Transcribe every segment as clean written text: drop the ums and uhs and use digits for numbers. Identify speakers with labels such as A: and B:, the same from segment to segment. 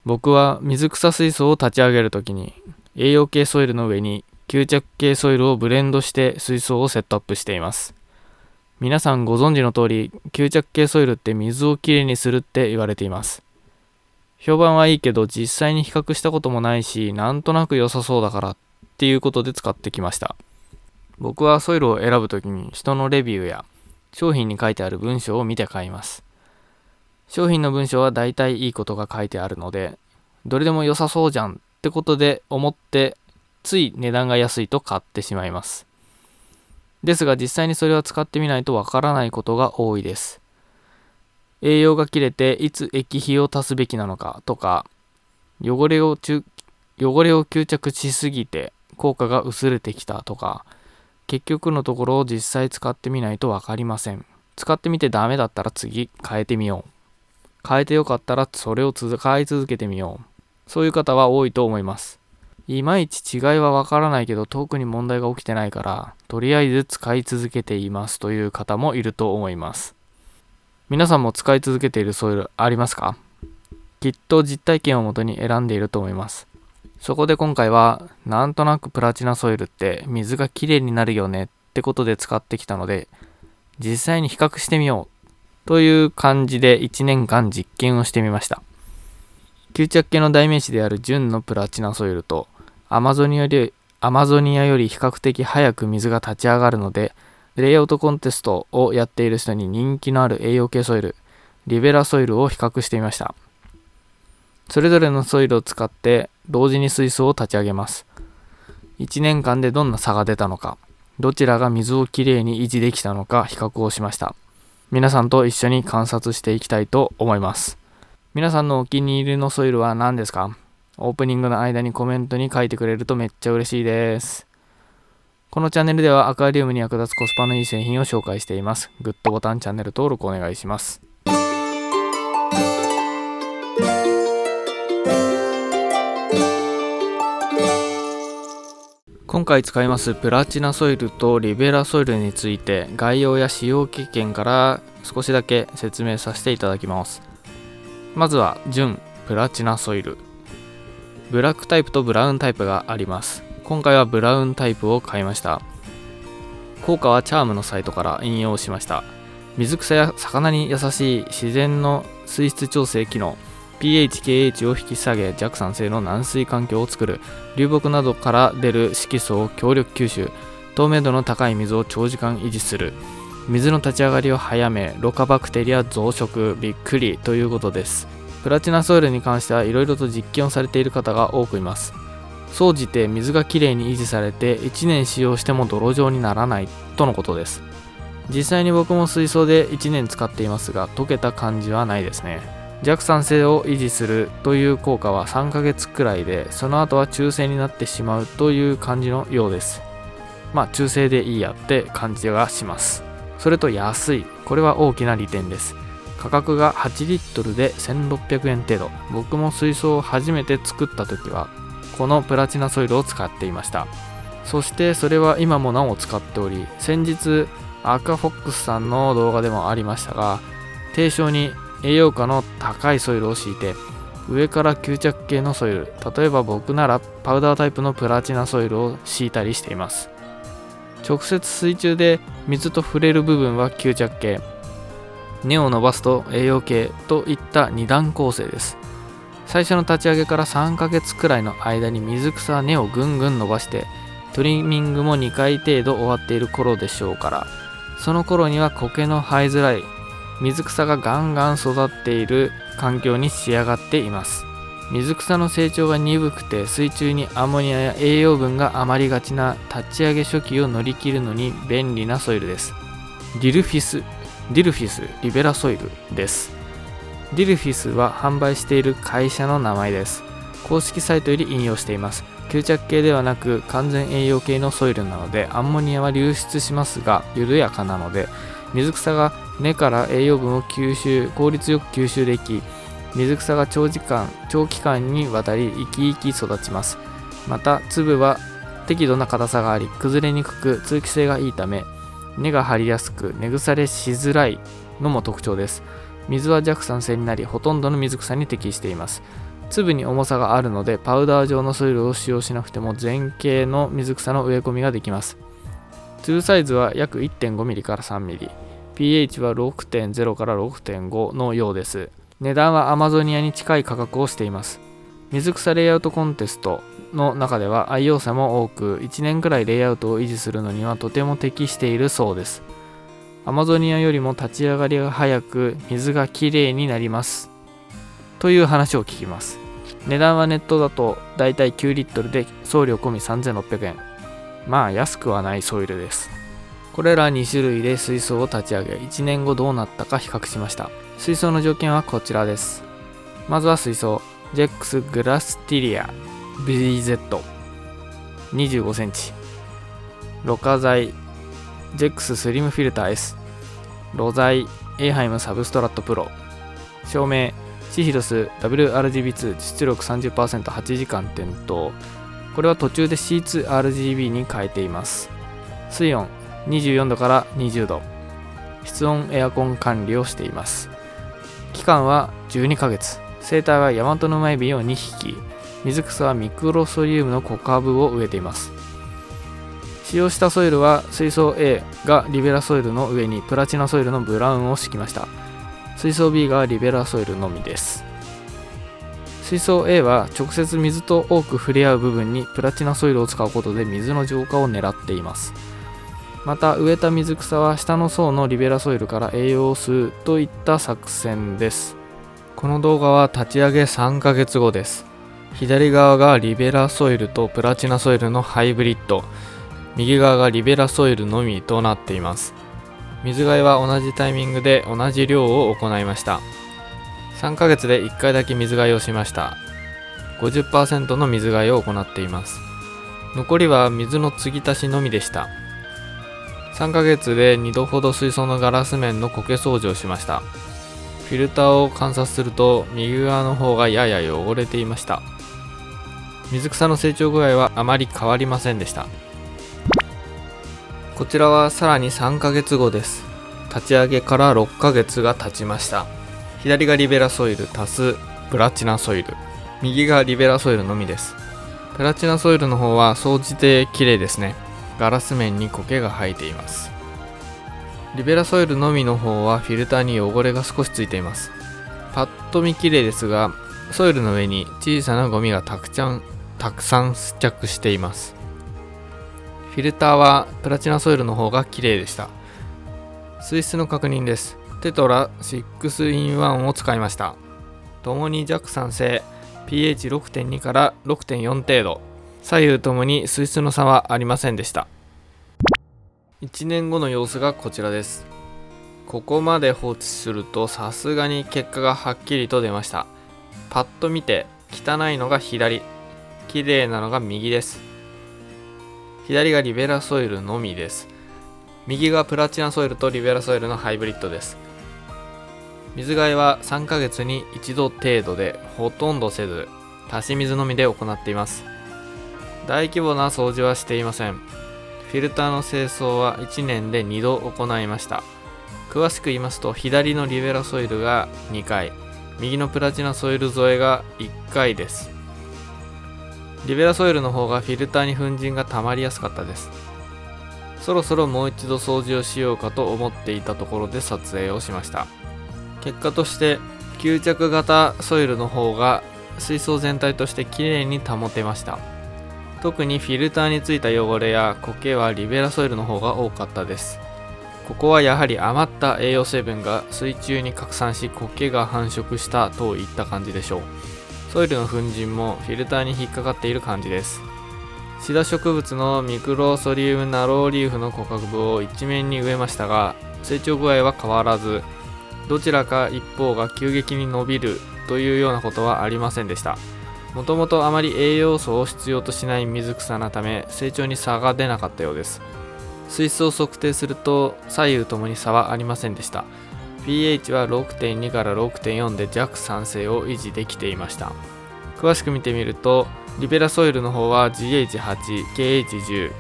A: 僕は水草水槽を立ち上げるときに栄養系ソイルの上に吸着系ソイルをブレンドして水槽をセットアップしています。皆さんご存知の通り、吸着系ソイルって水をきれいにするって言われています。評判はいいけど実際に比較したこともないし、なんとなく良さそうだからっていうことで使ってきました。僕はソイルを選ぶときに人のレビューや商品に書いてある文章を見て買います。商品の文章は大体いいことが書いてあるので、どれでも良さそうじゃんってことで思ってつい値段が安いと買ってしまいます。ですが実際にそれは使ってみないとわからないことが多いです。栄養が切れていつ液肥を足すべきなのかとか、汚れを吸着しすぎて効果が薄れてきたとか、結局のところ実際使ってみないとわかりません。使ってみてダメだったら次変えてみよう。変えてよかったらそれを使い続けてみよう。そういう方は多いと思います。いまいち違いはわからないけど特に問題が起きてないからとりあえず使い続けていますという方もいると思います。皆さんも使い続けているソイルありますか？きっと実体験をもとに選んでいると思います。そこで今回はなんとなくプラチナソイルって水がきれいになるよねってことで使ってきたので、実際に比較してみようという感じで1年間実験をしてみました。吸着系の代名詞である純のプラチナソイルとアマゾニアより比較的早く水が立ち上がるので、レイアウトコンテストをやっている人に人気のある栄養系ソイル、リベラソイルを比較してみました。それぞれのソイルを使って同時に水槽を立ち上げます。1年間でどんな差が出たのか、どちらが水をきれいに維持できたのか比較をしました。皆さんと一緒に観察していきたいと思います。皆さんのお気に入りのソイルは何ですか？オープニングの間にコメントに書いてくれるとめっちゃ嬉しいです。このチャンネルではアクアリウムに役立つコスパのいい製品を紹介しています。グッドボタン、チャンネル登録お願いします。今回使いますプラチナソイルとリベラソイルについて概要や使用経験から少しだけ説明させていただきます。まずは純プラチナソイル。ブラックタイプとブラウンタイプがあります。今回はブラウンタイプを買いました。効果はチャームのサイトから引用しました。水草や魚に優しい自然の水質調整機能、pH、KH を引き下げ弱酸性の軟水環境を作る、流木などから出る色素を強力吸収、透明度の高い水を長時間維持する、水の立ち上がりを早め、ろ過バクテリア増殖びっくりということです。プラチナソイルに関してはいろいろと実験をされている方が多くいます。総じて水がきれいに維持されて1年使用しても泥状にならないとのことです。実際に僕も水槽で1年使っていますが溶けた感じはないですね。弱酸性を維持するという効果は3ヶ月くらいで、その後は中性になってしまうという感じのようです。中性でいいやって感じがします。それと安い、これは大きな利点です。価格が8リットルで1600円程度。僕も水槽を初めて作った時はこのプラチナソイルを使っていました。そしてそれは今もなお使っており、先日アクアフォックスさんの動画でもありましたが、低床に栄養価の高いソイルを敷いて上から吸着系のソイル、例えば僕ならパウダータイプのプラチナソイルを敷いたりしています。直接水中で水と触れる部分は吸着系、根を伸ばすと栄養系といった2段構成です。最初の立ち上げから3ヶ月くらいの間に水草は根をぐんぐん伸ばしてトリミングも2回程度終わっている頃でしょうから、その頃には苔の生えづらい水草がガンガン育っている環境に仕上がっています。水草の成長が鈍くて水中にアンモニアや栄養分が余りがちな立ち上げ初期を乗り切るのに便利なソイルです。ディルフィスリベラソイルです。ディルフィスは販売している会社の名前です。公式サイトより引用しています。吸着系ではなく完全栄養系のソイルなのでアンモニアは流出しますが緩やかなので、水草が根から栄養分を効率よく吸収でき、水草が長期間にわたり生き生き育ちます。また粒は適度な硬さがあり崩れにくく通気性がいいため根が張りやすく根腐れしづらいのも特徴です。水は弱酸性になりほとんどの水草に適しています。粒に重さがあるのでパウダー状のソイルを使用しなくても全形の水草の植え込みができます。粒サイズは約 1.5mm から 3mm、 pH は 6.0 から 6.5 のようです。値段はアマゾニアに近い価格をしています。水草レイアウトコンテストの中では愛用者も多く、1年くらいレイアウトを維持するのにはとても適しているそうです。アマゾニアよりも立ち上がりが早く水がきれいになりますという話を聞きます。値段はネットだとだいたい9リットルで送料込み3600円。まあ安くはないソイルです。これら2種類で水槽を立ち上げ、1年後どうなったか比較しました。水槽の条件はこちらです。まずは水槽、ジェックスグラスティリア BZ 25センチ、ろ過剤ジェックススリムフィルター S、 炉材エイハイムサブストラットプロ、照明シヒロス WRGB2 出力 30%、 8時間点灯。これは途中で C2RGB に変えています。水温24度から20度、室温エアコン管理をしています。期間は12ヶ月、生態はヤマトノマエビを2匹、水草はミクロソリウムの小株を植えています。使用したソイルは水槽 A がリベラソイルの上にプラチナソイルのブラウンを敷きました。水槽 B がリベラソイルのみです。水槽 A は直接水と多く触れ合う部分にプラチナソイルを使うことで水の浄化を狙っています。また植えた水草は下の層のリベラソイルから栄養を吸うといった作戦です。この動画は立ち上げ3ヶ月後です。左側がリベラソイルとプラチナソイルのハイブリッド、右側がリベラソイルのみとなっています。水替えは同じタイミングで同じ量を行いました。3ヶ月で1回だけ水替えをしました。50% の水替えを行っています。残りは水の継ぎ足しのみでした。3ヶ月で2度ほど水槽のガラス面の苔掃除をしました。フィルターを観察すると右側の方がやや汚れていました。水草の成長具合はあまり変わりませんでした。こちらはさらに3ヶ月後です。立ち上げから6ヶ月が経ちました。左がリベラソイル足すプラチナソイル、右がリベラソイルのみです。プラチナソイルの方は総じて綺麗ですね。ガラス面に苔が生えています。リベラソイルのみの方はフィルターに汚れが少しついています。パッと見綺麗ですが、ソイルの上に小さなゴミがたくさん付着しています。フィルターはプラチナソイルの方が綺麗でした。水質の確認です。テトラ 6-in-1 を使いました。ともに弱酸性、 pH6.2 から 6.4 程度、左右ともに水質の差はありませんでした。1年後の様子がこちらです。ここまで放置するとさすがに結果がはっきりと出ました。パッと見て汚いのが左、綺麗なのが右です。左がリベラソイルのみです。右がプラチナソイルとリベラソイルのハイブリッドです。水替えは3ヶ月に1度程度でほとんどせず、足し水のみで行っています。大規模な掃除はしていません。フィルターの清掃は1年で2度行いました。詳しく言いますと、左のリベラソイルが2回、右のプラチナソイル添えが1回です。リベラソイルの方がフィルターに粉塵が溜まりやすかったです。そろそろもう一度掃除をしようかと思っていたところで撮影をしました。結果として吸着型ソイルの方が水槽全体としてきれいに保てました。特にフィルターについた汚れや苔はリベラソイルの方が多かったです。ここはやはり余った栄養成分が水中に拡散し、苔が繁殖したといった感じでしょう。ソイルの粉塵もフィルターに引っかかっている感じです。シダ植物のミクロソリウムナローリーフの小株を一面に植えましたが、成長具合は変わらず、どちらか一方が急激に伸びるというようなことはありませんでした。もともとあまり栄養素を必要としない水草なため、成長に差が出なかったようです。水質を測定すると左右ともに差はありませんでした。pH は 6.2 から 6.4 で弱酸性を維持できていました。詳しく見てみると、リベラソイルの方は GH8、KH10、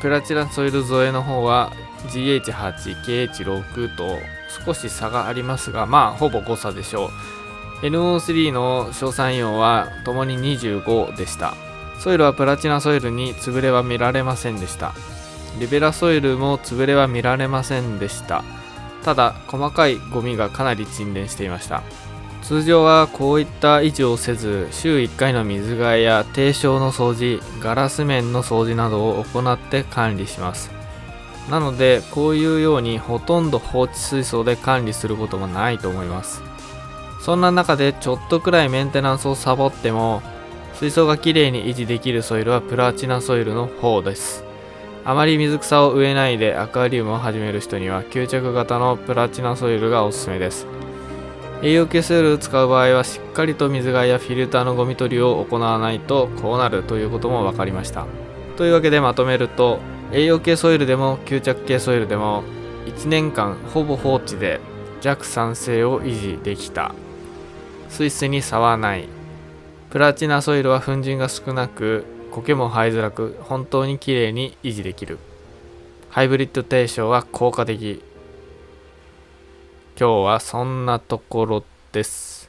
A: プラチナソイル添えの方は GH8、KH6 と少し差がありますが、ほぼ誤差でしょう。NO3 の硝酸イオンはともに25でした。ソイルはプラチナソイルに潰れは見られませんでした。リベラソイルも潰れは見られませんでした。ただ細かいゴミがかなり沈殿していました。通常はこういった維持をせず、週1回の水替えや低床の掃除、ガラス面の掃除などを行って管理します。なのでこういうようにほとんど放置水槽で管理することもないと思います。そんな中でちょっとくらいメンテナンスをサボっても水槽がきれいに維持できるソイルはプラチナソイルの方です。あまり水草を植えないでアクアリウムを始める人には吸着型のプラチナソイルがおすすめです。栄養系ソイルを使う場合はしっかりと水替えやフィルターのゴミ取りを行わないとこうなるということも分かりました。というわけでまとめると、栄養系ソイルでも吸着系ソイルでも1年間ほぼ放置で弱酸性を維持できた。水質に差はない。プラチナソイルは粉塵が少なく苔も生えづらく本当にきれいに維持できる。ハイブリッド低床は効果的。今日はそんなところです。